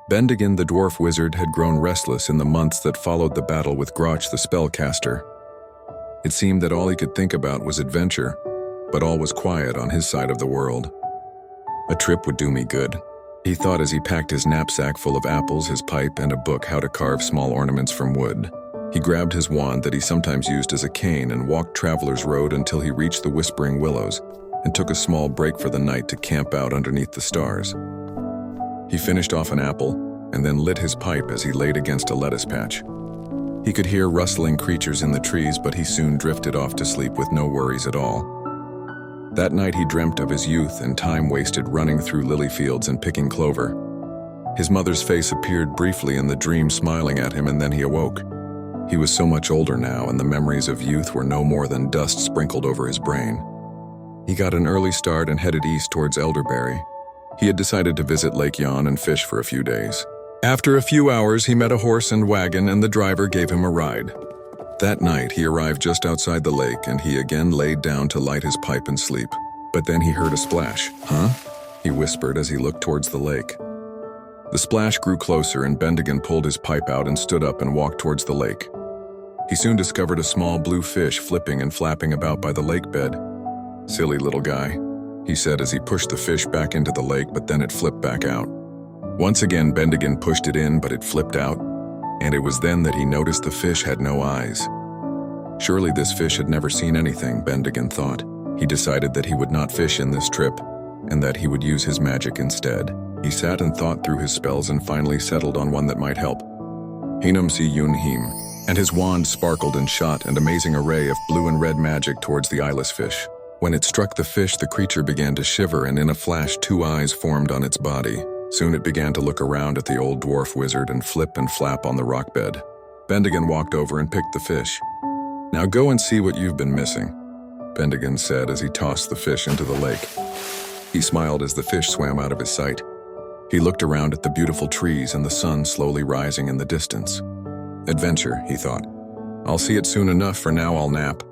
Bendegan the Dwarf Wizard had grown restless in the months that followed the battle with Groch the spellcaster. It seemed that all he could think about was adventure, but all was quiet on his side of the world. A trip would do me good, he thought as he packed his knapsack full of apples, his pipe, and a book how to carve small ornaments from wood. He grabbed his wand that he sometimes used as a cane and walked Traveler's Road until he reached the Whispering Willows and took a small break for the night to camp out underneath the stars. He finished off an apple and then lit his pipe as he laid against a lettuce patch. He could hear rustling creatures in the trees, but he soon drifted off to sleep with no worries at all. That night he dreamt of his youth and time wasted running through lily fields and picking clover. His mother's face appeared briefly in the dream, smiling at him, and then he awoke. He was so much older now, and the memories of youth were no more than dust sprinkled over his brain. He got an early start and headed east towards Elderberry. He had decided to visit Lake Yon and fish for a few days. After a few hours, he met a horse and wagon, and the driver gave him a ride. That night, he arrived just outside the lake, and he again laid down to light his pipe and sleep. But then he heard a splash. "Huh?" he whispered as he looked towards the lake. The splash grew closer, and Bendegan pulled his pipe out and stood up and walked towards the lake. He soon discovered a small blue fish flipping and flapping about by the lake bed. "Silly little guy," he said as he pushed the fish back into the lake, but then it flipped back out. Once again, Bendegan pushed it in, but it flipped out, and it was then that he noticed the fish had no eyes. Surely this fish had never seen anything, Bendegan thought. He decided that he would not fish in this trip, and that he would use his magic instead. He sat and thought through his spells and finally settled on one that might help. Hinum si yun him, and his wand sparkled and shot an amazing array of blue and red magic towards the eyeless fish. When it struck the fish, the creature began to shiver, and in a flash 2 eyes formed on its body. Soon it began to look around at the old dwarf wizard and flip and flap on the rock bed. Bendegan walked over and picked the fish. "Now go and see what you've been missing," Bendegan said as he tossed the fish into the lake. He smiled as the fish swam out of his sight. He looked around at the beautiful trees and the sun slowly rising in the distance. "Adventure," he thought. "I'll see it soon enough. For now I'll nap."